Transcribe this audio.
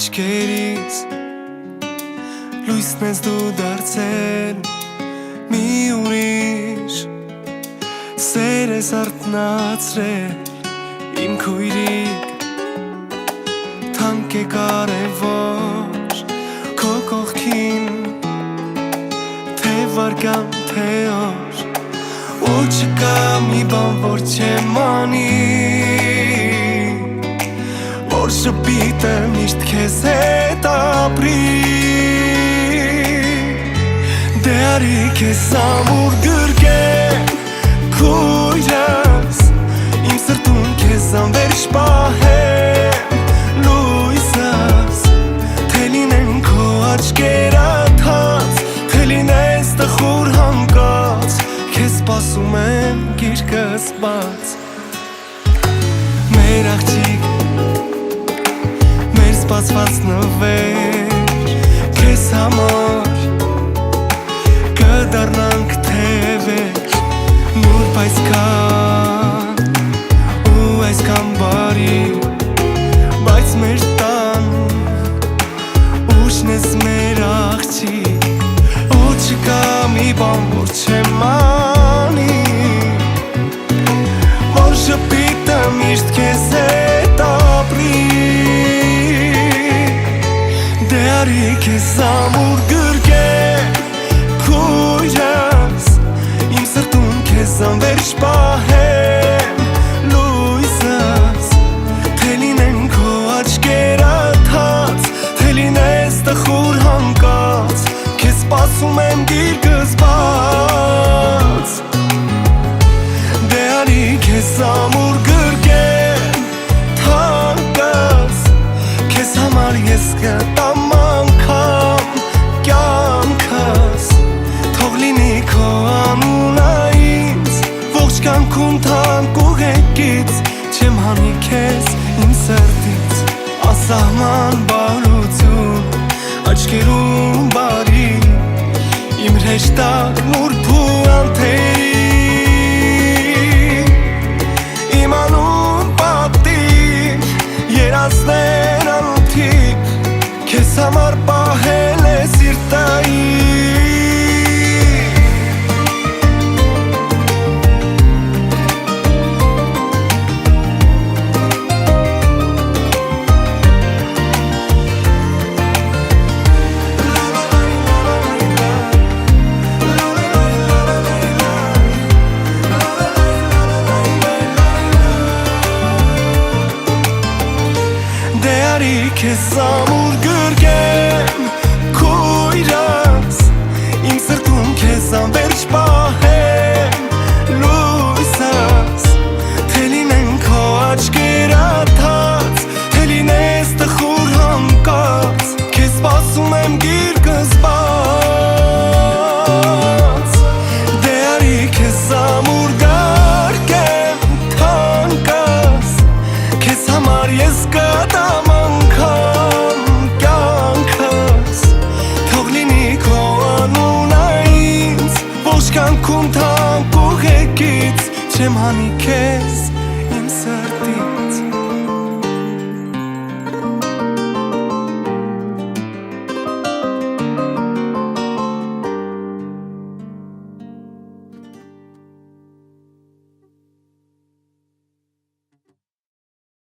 աչքերից լույսն ես դու դարձել մի ուրիշ սեր ես արթնացրել իմ քույրիկ թանկ է կարևոր քո կողքին թե վարկան թե օր ու չկա մի բան որ չեմ անի որ շպիտը միշտ քեզ հետ ապրի դե արի քեզ ամուր գրկեմ քույրս իմ սրտում քեզ անվերջ պահեմ լույսս թե լինեն քո աչքերը թաց թե լինես տխուր հանկած քեզ սպասում եմ գիրկս բաց մեր աղջիկ մեր սպասված նվեր քեզ համար կդառնանք թևեր նուրբ այսքան ու այսքան բարի բայց մեր տան ուշն ես մեր աղջիկ ու չկա մի բան որ չեմ անի որ շպիտը միշտ քեզ հետ ապրի դե արի քեզ ամուր գրկեմ քույրս իմ սրտում քեզ անվերջ պահեմ լույսս թե լինեն քո աչքերը թաց թե լինես տխուր հանկած քեզ սպասում եմ գիրկս բաց դե արի քեզ ամուր գրկեմ թանկս քեզ համար ես կտամ անգամ կյանքս թող լինի քո անունը ինձ ողջ կյանքում թանկ ու հեքից չեմ հանի քեզ իմ սրտից ասահման բարություն աչքերում բարի իմ հեշտակ նուրբ ու անթերի իմ անուն պատիվ երազներ անութիկ քեզ համար պահել է սիրտային քեզ ամուր գրկեմ քույրս իմ սրտում քեզ անվերջ պահեմ լույսս թե լինեն քո աչքերը թաց թե լինես տխուր հանկած քեզ սպասում եմ գիրկս բաց դե արի քեզ ամուր գրկեմ թանկս քեզ համար ես կտամ կյանքում թանկ ու հեքից չեմ հանի քեզ իմ սրտից